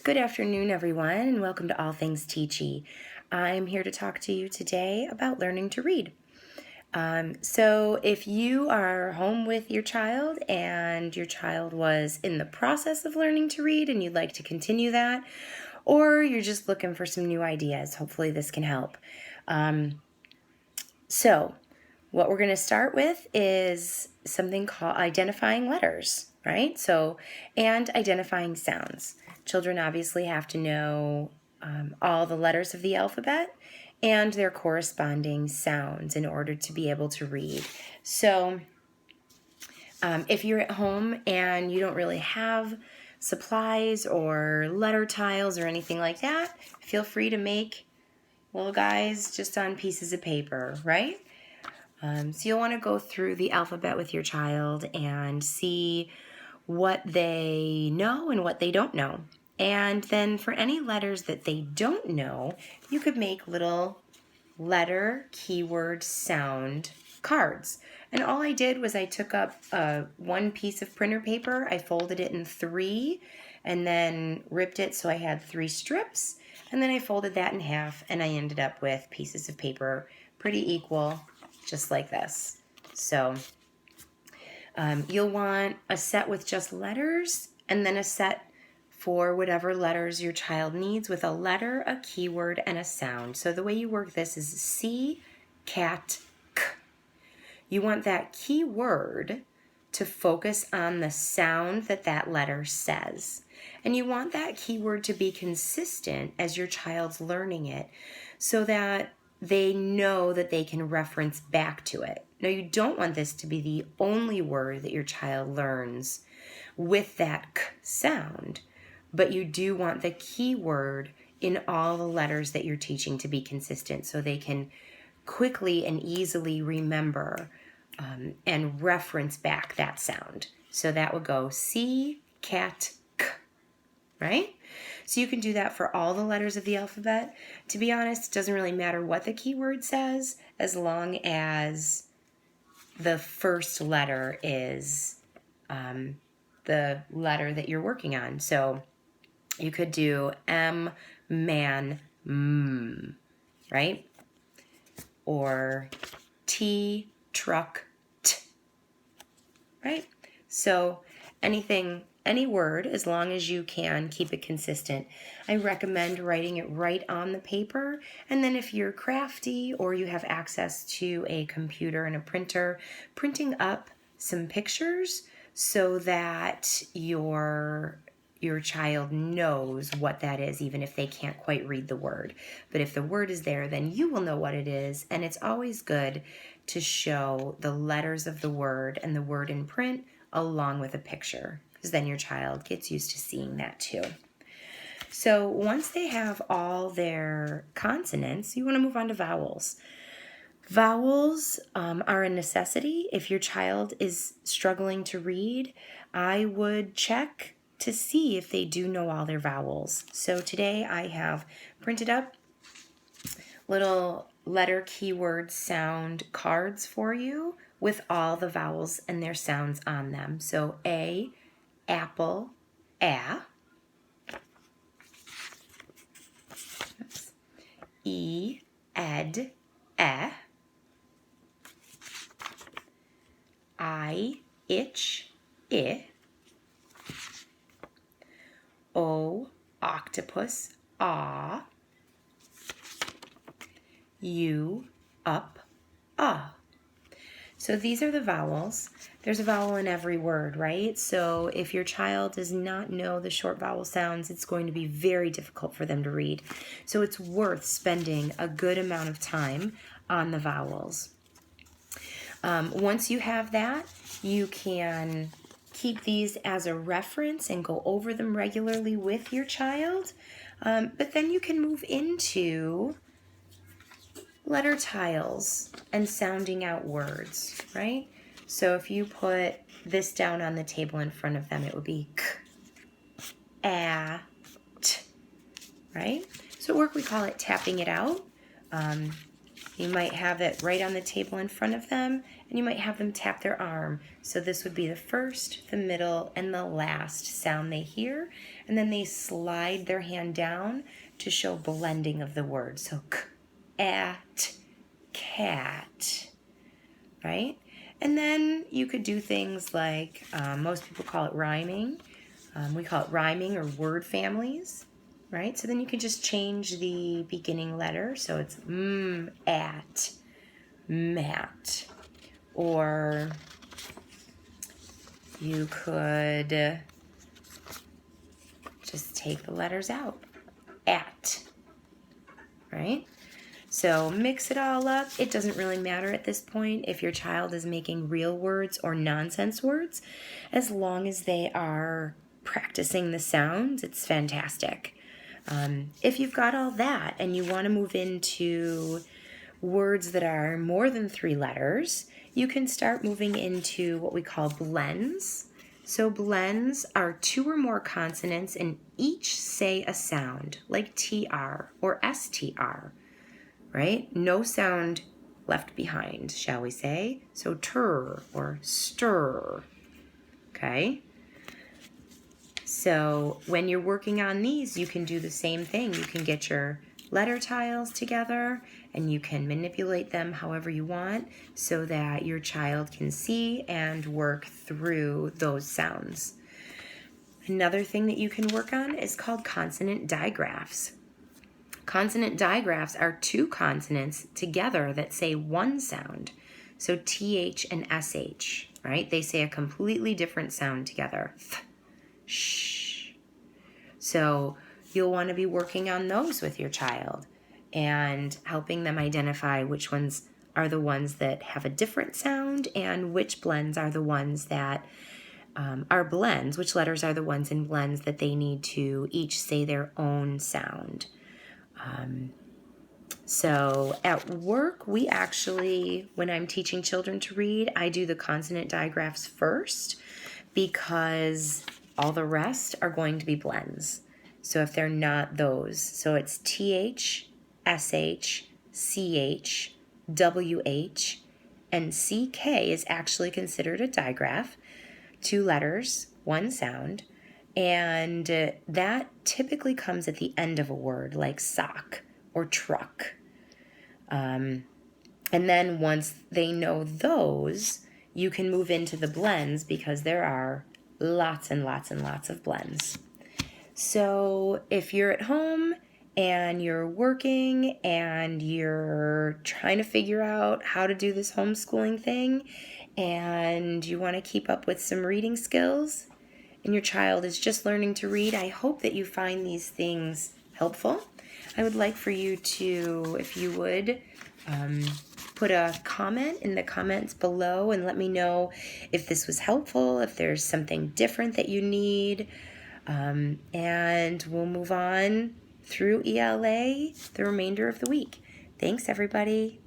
Good afternoon, everyone, and welcome to All Things Teachy. I'm here to talk to you today about learning to read. So if you are home with your child and your child was in the process of learning to read and you'd like to continue that, or you're just looking for some new ideas, hopefully this can help. So what we're going to start with is something called identifying letters, right? And identifying sounds. Children obviously have to know all the letters of the alphabet and their corresponding sounds in order to be able to read. So if you're at home and you don't really have supplies or letter tiles or anything like that, feel free to make little guys just on pieces of paper, right? So you'll want to go through the alphabet with your child and see what they know and what they don't know. And then for any letters that they don't know, you could make little letter, keyword, sound cards. And all I did was I took up one piece of printer paper, I folded it in three, and then ripped it so I had 3 strips. And then I folded that in half, and I ended up with pieces of paper pretty equal, just like this. So you'll want a set with just letters, and then a set for whatever letters your child needs with a letter, a keyword, and a sound. So the way you work this is C, cat, k. You want that keyword to focus on the sound that that letter says. And you want that keyword to be consistent as your child's learning it so that they know that they can reference back to it. Now, you don't want this to be the only word that your child learns with that k sound, but you do want the keyword in all the letters that you're teaching to be consistent so they can quickly and easily remember and reference back that sound. So that would go C, cat, k, right? So you can do that for all the letters of the alphabet. To be honest, it doesn't really matter what the keyword says as long as the first letter is the letter that you're working on. So you could do M, man, right? Or T, truck, t, right? So any word, as long as you can keep it consistent. I recommend writing it right on the paper, and then if you're crafty or you have access to a computer and a printer, printing up some pictures so that your child knows what that is, even if they can't quite read the word. But if the word is there, then you will know what it is, and it's always good to show the letters of the word and the word in print along with a picture, because then your child gets used to seeing that too. So once they have all their consonants, you want to move on to vowels. Vowels are a necessity. If your child is struggling to read, I would check to see if they do know all their vowels. So today I have printed up little letter, keyword, sound cards for you with all the vowels and their sounds on them. So A, apple, a. E, ed, e. I, itch, I. O, octopus, ah. U, up, So these are the vowels. There's a vowel in every word, right? So if your child does not know the short vowel sounds, it's going to be very difficult for them to read. So it's worth spending a good amount of time on the vowels. Once you have that, you can keep these as a reference and go over them regularly with your child. But then you can move into letter tiles and sounding out words, right? So if you put this down on the table in front of them, it would be k, a, t, right? So at work we call it tapping it out. You might have it right on the table in front of them, and you might have them tap their arm. So this would be the first, the middle, and the last sound they hear, and then they slide their hand down to show blending of the word. So k, at, cat, right? And then you could do things like, most people call it rhyming. We call it rhyming or word families, right? So then you can just change the beginning letter. So it's at, mat. Or you could just take the letters out. At, right? So mix it all up. It doesn't really matter at this point if your child is making real words or nonsense words. As long as they are practicing the sounds, it's fantastic. If you've got all that and you want to move into words that are more than 3 letters, you can start moving into what we call blends. So blends are 2 or more consonants and each say a sound, like TR or STR, right? No sound left behind, shall we say? So tur or stir, okay? So when you're working on these, you can do the same thing. You can get your letter tiles together and you can manipulate them however you want so that your child can see and work through those sounds. Another thing that you can work on is called consonant diagraphs. Consonant diagraphs are 2 consonants together that say one sound. So TH and SH, right? They say a completely different sound together. Th, sh. So you'll want to be working on those with your child and helping them identify which ones are the ones that have a different sound and which blends are the ones that are blends, which letters are the ones in blends that they need to each say their own sound. So at work, we actually, when I'm teaching children to read, I do the consonant diagraphs first because all the rest are going to be blends. So if they're not those, so it's TH, SH, CH, WH, and CK is actually considered a digraph. 2 letters, 1 sound, and that typically comes at the end of a word like sock or truck. And then once they know those, you can move into the blends because there are lots and lots and lots of blends. So if you're at home and you're working and you're trying to figure out how to do this homeschooling thing and you want to keep up with some reading skills and your child is just learning to read, I hope that you find these things helpful. I would like for you to, if you would, put a comment in the comments below and let me know if this was helpful, if there's something different that you need, and we'll move on through ELA the remainder of the week. Thanks, everybody.